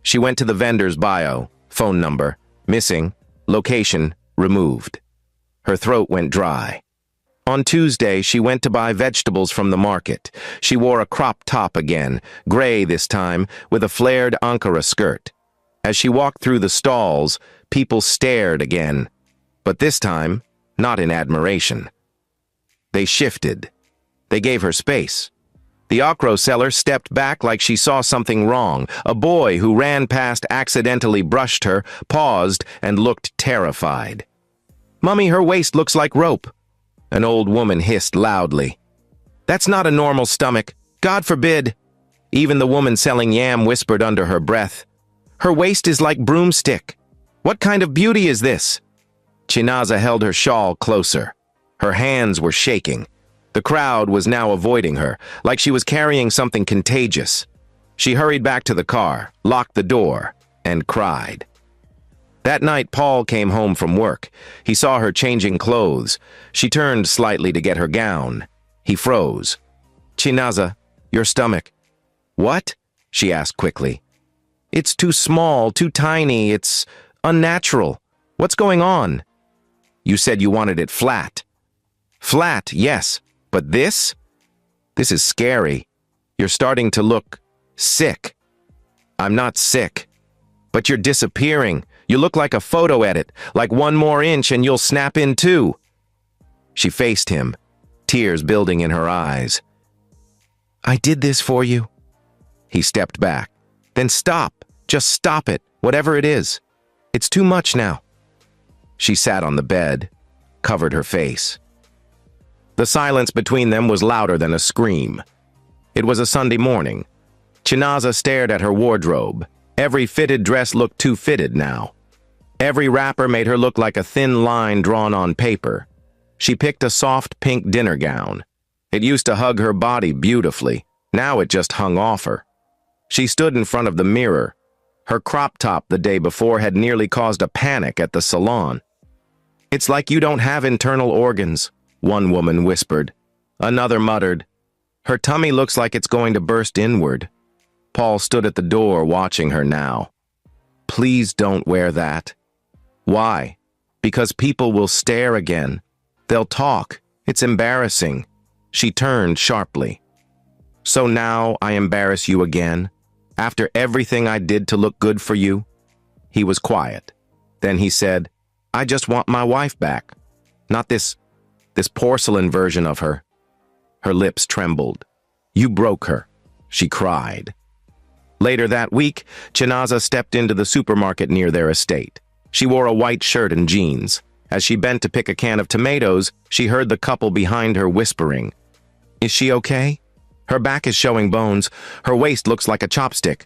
[SPEAKER 1] She went to the vendor's bio, phone number, missing, location, removed. Her throat went dry. On Tuesday, she went to buy vegetables from the market. She wore a crop top again, gray this time, with a flared Ankara skirt. As she walked through the stalls, people stared again, but this time, not in admiration. They shifted. They gave her space. The Akro seller stepped back like she saw something wrong. A boy who ran past accidentally brushed her, paused, and looked terrified. Mummy, her waist looks like rope. An old woman hissed loudly. That's not a normal stomach. God forbid. Even the woman selling yam whispered under her breath. Her waist is like broomstick. What kind of beauty is this? Chinaza held her shawl closer. Her hands were shaking. The crowd was now avoiding her, like she was carrying something contagious. She hurried back to the car, locked the door, and cried. That night, Paul came home from work. He saw her changing clothes. She turned slightly to get her gown. He froze. Chinaza, your stomach. What? She asked quickly. It's too small, too tiny. It's unnatural. What's going on? You said you wanted it flat. Flat, yes. But this? This is scary. You're starting to look sick. I'm not sick. But you're disappearing. You look like a photo edit, like 1 more inch and you'll snap in too. She faced him, tears building in her eyes. I did this for you. He stepped back. Then stop. Just stop it, whatever it is. It's too much now. She sat on the bed, covered her face. The silence between them was louder than a scream. It was a Sunday morning. Chinaza stared at her wardrobe. Every fitted dress looked too fitted now. Every wrapper made her look like a thin line drawn on paper. She picked a soft pink dinner gown. It used to hug her body beautifully. Now it just hung off her. She stood in front of the mirror. Her crop top the day before had nearly caused a panic at the salon. It's like you don't have internal organs, one woman whispered. Another muttered, her tummy looks like it's going to burst inward. Paul stood at the door watching her now. Please don't wear that. Why? Because people will stare again. They'll talk. It's embarrassing. She turned sharply. So now I embarrass you again? After everything I did to look good for you? He was quiet. Then he said, I just want my wife back. Not this this porcelain version of her. Her lips trembled. "You broke her," she cried. Later that week, Chinaza stepped into the supermarket near their estate. She wore a white shirt and jeans. As she bent to pick a can of tomatoes, she heard the couple behind her whispering. "Is she okay? Her back is showing bones. Her waist looks like a chopstick."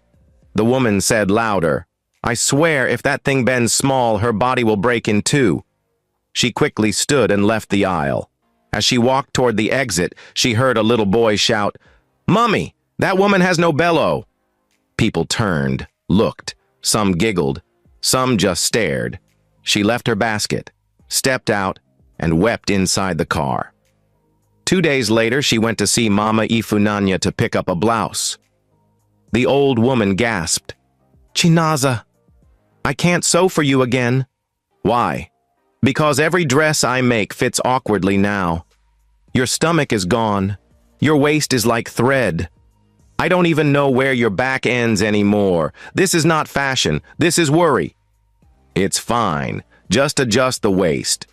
[SPEAKER 1] The woman said louder, "I swear if that thing bends small, her body will break in two." She quickly stood and left the aisle. As she walked toward the exit, she heard a little boy shout, "Mummy, that woman has no bellow." People turned, looked. Some giggled. Some just stared. She left her basket, stepped out, and wept inside the car. 2 days later, she went to see Mama Ifunanya to pick up a blouse. The old woman gasped, "Chinaza, I can't sew for you again." "Why?" "Because every dress I make fits awkwardly now. Your stomach is gone. Your waist is like thread. I don't even know where your back ends anymore. This is not fashion. This is worry." "It's fine. Just adjust the waist."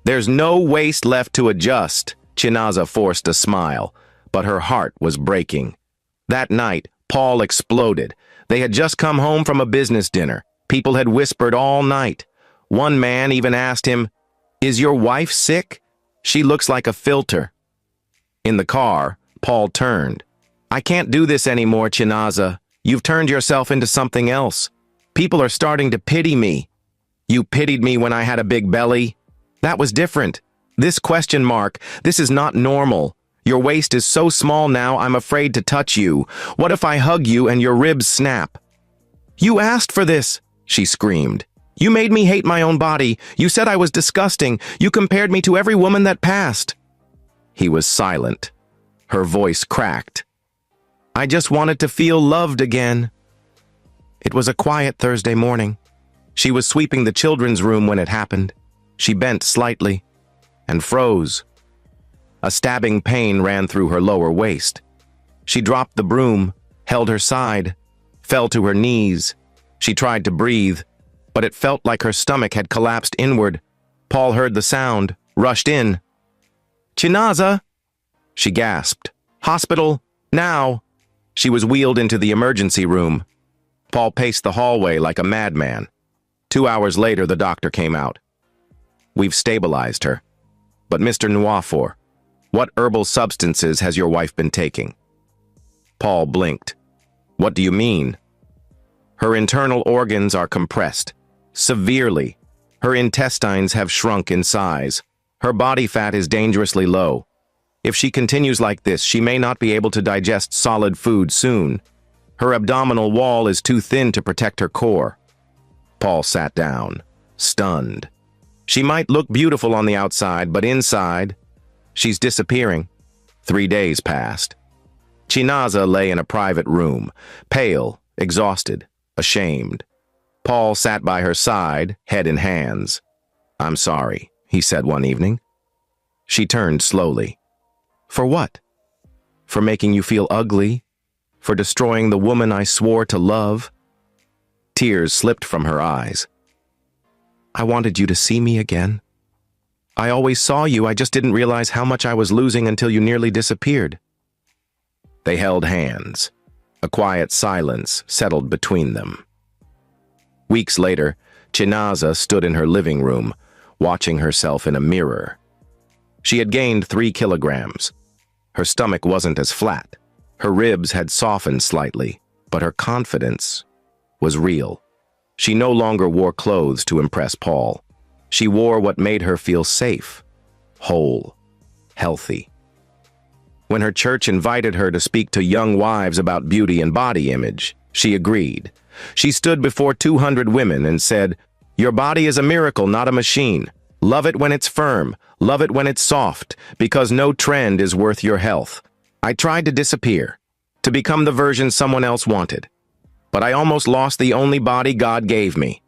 [SPEAKER 1] "There's no waist left to adjust." Chinaza forced a smile, but her heart was breaking. That night, Paul exploded. They had just come home from a business dinner. People had whispered all night. One man even asked him, "Is your wife sick? She looks like a filter." In the car, Paul turned. "I can't do this anymore, Chinaza. You've turned yourself into something else. People are starting to pity me." "You pitied me when I had a big belly? That was different. This ? This is not normal. Your waist is so small now I'm afraid to touch you. What if I hug you and your ribs snap?" "You asked for this," she screamed. "You made me hate my own body. You said I was disgusting. You compared me to every woman that passed." He was silent. Her voice cracked. "I just wanted to feel loved again." It was a quiet Thursday morning. She was sweeping the children's room when it happened. She bent slightly and froze. A stabbing pain ran through her lower waist. She dropped the broom, held her side, fell to her knees. She tried to breathe, but it felt like her stomach had collapsed inward. Paul heard the sound, rushed in. "Chinaza!" She gasped. "Hospital, now!" She was wheeled into the emergency room. Paul paced the hallway like a madman. 2 hours later, the doctor came out. "We've stabilized her. But Mr. Nwafor, what herbal substances has your wife been taking?" Paul blinked. "What do you mean?" "Her internal organs are compressed. Severely. Her intestines have shrunk in size. Her body fat is dangerously low. If she continues like this, she may not be able to digest solid food soon. Her abdominal wall is too thin to protect her core." Paul sat down, stunned. "She might look beautiful on the outside, but inside, she's disappearing." 3 days passed. Chinaza lay in a private room, pale, exhausted, ashamed. Paul sat by her side, head in hands. "I'm sorry," he said one evening. She turned slowly. "For what? For making you feel ugly? For destroying the woman I swore to love?" Tears slipped from her eyes. "I wanted you to see me again. I always saw you, I just didn't realize how much I was losing until you nearly disappeared." They held hands. A quiet silence settled between them. Weeks later, Chinaza stood in her living room, watching herself in a mirror. She had gained 3 kilograms. Her stomach wasn't as flat. Her ribs had softened slightly, but her confidence was real. She no longer wore clothes to impress Paul. She wore what made her feel safe, whole, healthy. When her church invited her to speak to young wives about beauty and body image, she agreed. She stood before 200 women and said, "Your body is a miracle, not a machine. Love it when it's firm. Love it when it's soft, because no trend is worth your health." I tried to disappear, to become the version someone else wanted. But I almost lost the only body God gave me.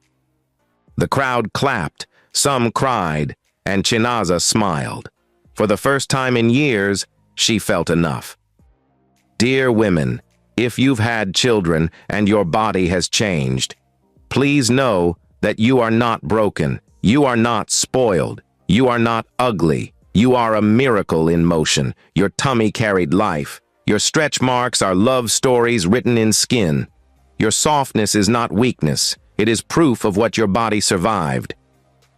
[SPEAKER 1] The crowd clapped, some cried, and Chinaza smiled. For the first time in years, she felt enough. Dear women, if you've had children and your body has changed, please know that you are not broken, you are not spoiled, you are not ugly, You are a miracle in motion. Your tummy carried life. Your stretch marks are love stories written in skin. Your softness is not weakness. It is proof of what your body survived.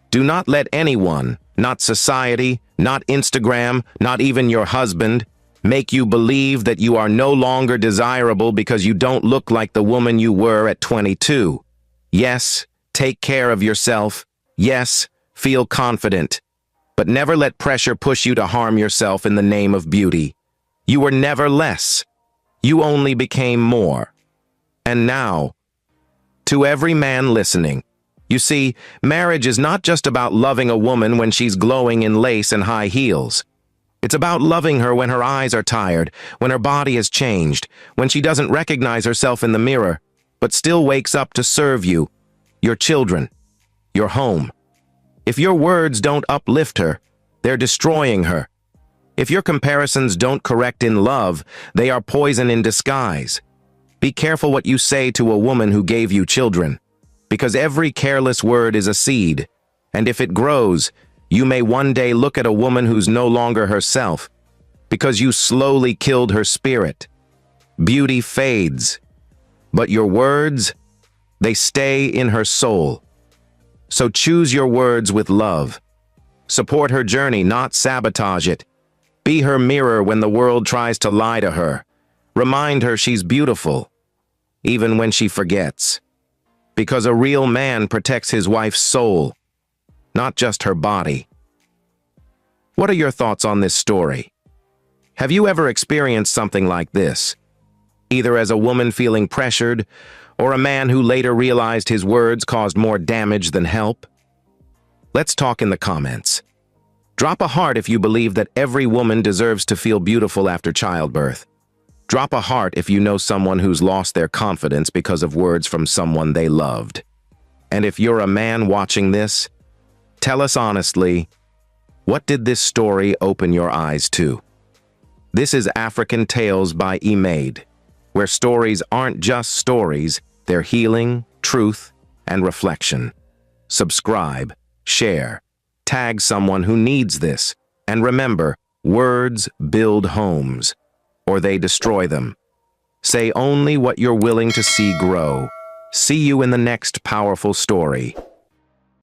[SPEAKER 1] Do not let anyone, not society, not Instagram, not even your husband, make you believe that you are no longer desirable because you don't look like the woman you were at 22. Yes, take care of yourself. Yes, feel confident. But never let pressure push you to harm yourself in the name of beauty. You were never less. You only became more. And now, to every man listening, you see, marriage is not just about loving a woman when she's glowing in lace and high heels. It's about loving her when her eyes are tired, when her body has changed, when she doesn't recognize herself in the mirror, but still wakes up to serve you, your children, your home. If your words don't uplift her, they're destroying her. If your comparisons don't correct in love, they are poison in disguise. Be careful what you say to a woman who gave you children, because every careless word is a seed, and if it grows, you may one day look at a woman who's no longer herself, because you slowly killed her spirit. Beauty fades, but your words, they stay in her soul. So choose your words with love. Support her journey, not sabotage it. Be her mirror when the world tries to lie to her. Remind her she's beautiful, even when she forgets. Because a real man protects his wife's soul, not just her body. What are your thoughts on this story? Have you ever experienced something like this? Either as a woman feeling pressured, or a man who later realized his words caused more damage than help? Let's talk in the comments. Drop a heart if you believe that every woman deserves to feel beautiful after childbirth. Drop a heart if you know someone who's lost their confidence because of words from someone they loved. And if you're a man watching this, tell us honestly, what did this story open your eyes to? This is African Tales by Made, where stories aren't just stories, they're healing, truth, and reflection. Subscribe, share, tag someone who needs this, and remember, words build homes, or they destroy them. Say only what you're willing to see grow. See you in the next powerful story.